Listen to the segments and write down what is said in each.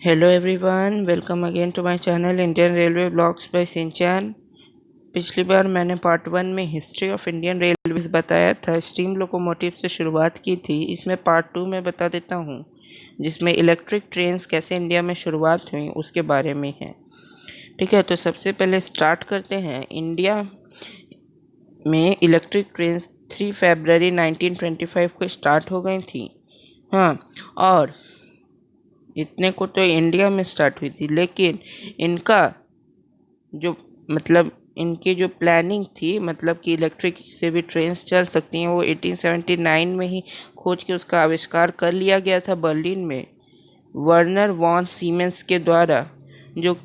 Hello everyone, welcome again to my channel Indian railway blogs by Sinchan. पिछली बार मैंने part 1 में हिस्ट्री ऑफ इंडियन रेलवेज बताया था, स्टीम लोकोमोटिव से शुरुआत की थी। इसमें पार्ट 2 में बता देता हूँ, जिसमें इलेक्ट्रिक ट्रेन्स कैसे इंडिया में शुरुआत हुई उसके बारे में है। ठीक है, तो सबसे पहले स्टार्ट करते हैं। इंडिया में इलेक्ट्रिक ट्रेन्स 3 फरवरी 1925 को स्टार्ट हो गई थी। हाँ, और इतने को तो इंडिया में स्टार्ट हुई थी, लेकिन इनका जो इनकी जो प्लानिंग थी, मतलब कि इलेक्ट्रिक से भी ट्रेन्स चल सकती हैं, वो 1879 में ही खोज के उसका आविष्कार कर लिया गया था बर्लिन में वर्नर वॉन सीमेंस के द्वारा। जो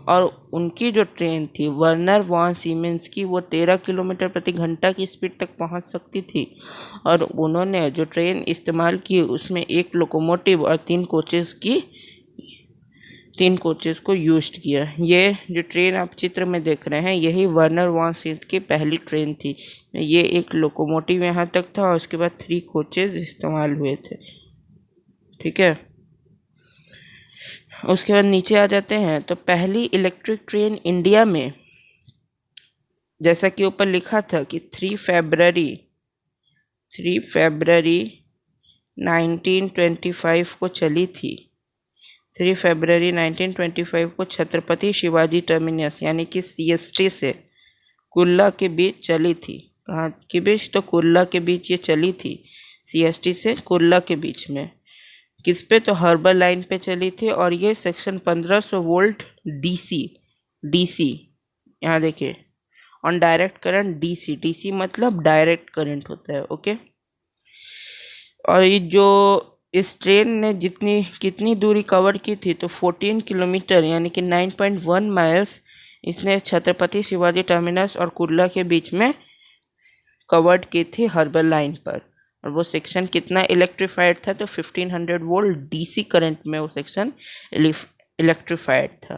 और उनकी जो ट्रेन थी वर्नर वॉन सीमेंस की, वो 13 किलोमीटर प्रति घंटा की स्पीड तक पहुंच सकती थी। और उन्होंने जो ट्रेन इस्तेमाल की उसमें एक लोकोमोटिव और 3 कोचेस को यूज किया। ये जो ट्रेन आप चित्र में देख रहे हैं, यही वर्नर वॉन सीमेंस की पहली ट्रेन थी। ये एक लोकोमोटिव यहाँ तक था और उसके बाद 3 कोचेस इस्तेमाल हुए थे। ठीक है, उसके बाद नीचे आ जाते हैं। तो पहली इलेक्ट्रिक ट्रेन इंडिया में, जैसा कि ऊपर लिखा था कि 3 फरवरी 1925 को चली थी। 3 फरवरी 1925 को छत्रपति शिवाजी टर्मिनस यानी कि CST से कुर्ला के बीच चली थी। कहाँ के बीच? तो कुर्ला के बीच ये चली थी, CST से कुर्ला के बीच में। किस पे? तो हार्बर लाइन पे चली थी। और ये सेक्शन 1500 वोल्ट डीसी यहाँ देखिए, ऑन डायरेक्ट करंट डीसी मतलब डायरेक्ट करंट होता है। ओके, और ये जो इस ट्रेन ने कितनी दूरी कवर की थी, तो 14 किलोमीटर यानी कि 9.1 माइल्स इसने छत्रपति शिवाजी टर्मिनस और कुर्ला के बीच में कवर्ड की थी हार्बर लाइन पर। और वो सेक्शन कितना इलेक्ट्रीफाइड था? तो 1500 वोल्ट डीसी करंट में वो सेक्शन इलेक्ट्रीफाइड था।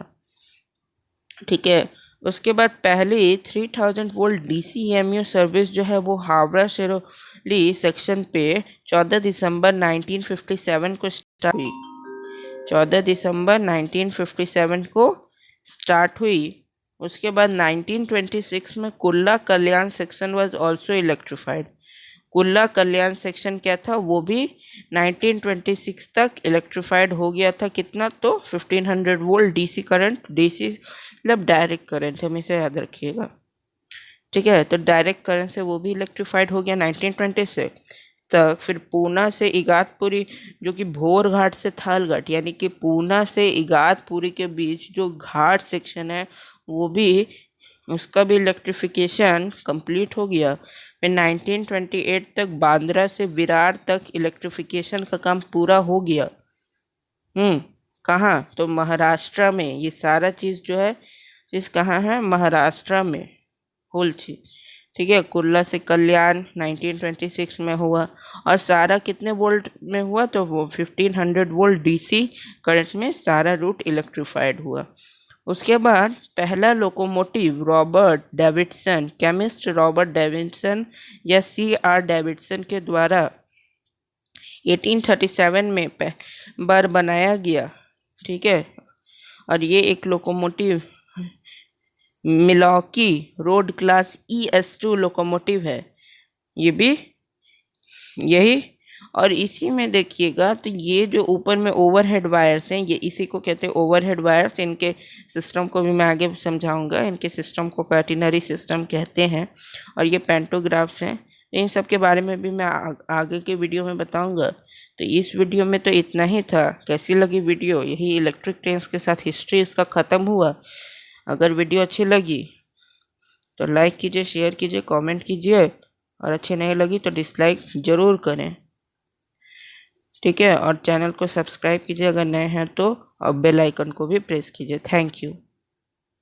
ठीक है, उसके बाद पहली 3000 वोल्ट DCMU सर्विस जो है वो हावड़ा शेरोली सेक्शन पे 14 दिसंबर 1957 को स्टार्ट हुई। 14 दिसंबर 1957 को स्टार्ट हुई। उसके बाद 1926 में Kurla Kalyan section was also electrified. Kurla Kalyan section क्या था? वो भी 1926 तक इलेक्ट्रीफाइड हो गया था। कितना? तो 1500 वोल्ट डीसी करंट। डीसी मतलब डायरेक्ट करंट, हमेशा याद रखिएगा। ठीक है, तो डायरेक्ट करंट से वो भी इलेक्ट्रीफाइड हो गया 1926 तक। फिर पूना से इगातपुरी, जो कि भोर घाट से थालघाट यानी कि पूना से इगातपुरी के बीच जो घाट सेक्शन है, वो भी उसका भी इलेक्ट्रिफिकेशन कंप्लीट हो गया। फिर 1928 तक बांद्रा से विरार तक इलेक्ट्रिफिकेशन का काम पूरा हो गया। कहाँ? तो महाराष्ट्र में। ये सारा चीज़ जो है, चीज़ कहाँ है? महाराष्ट्र में होल चीज़। ठीक है, कुर्ला से कल्याण 1926 में हुआ। और सारा कितने वोल्ट में हुआ? तो वो 1500 वोल्ट डीसी करंट में सारा रूट इलेक्ट्रीफाइड हुआ। उसके बाद पहला locomotive Robert Davidson, chemist Robert Davidson या CR डेविडसन के द्वारा 1837 में बार बनाया गया। ठीक है, और ये एक locomotive Milwaukee Road class ES2 locomotive है। ये भी यही। और इसी में देखिएगा, तो ये जो ऊपर में ओवरहेड वायर्स हैं, ये इसी को कहते हैं ओवरहेड वायर्स। इनके सिस्टम को भी मैं आगे समझाऊंगा। इनके सिस्टम को कैटेनरी सिस्टम कहते हैं। और ये पेंटोग्राफ्स हैं। इन सब के बारे में भी मैं आगे के वीडियो में बताऊंगा। तो इस वीडियो में तो इतना ही था। कैसी लगी वीडियो? यही इलेक्ट्रिक ट्रेन्स के साथ हिस्ट्री इसका ख़त्म हुआ। अगर वीडियो अच्छी लगी तो लाइक कीजिए, शेयर कीजिए, कमेंट कीजिए। और अच्छी नहीं लगी तो डिसलाइक ज़रूर करें। ठीक है, और चैनल को सब्सक्राइब कीजिए अगर नए हैं तो, और बेल आइकन को भी प्रेस कीजिए। Thank you.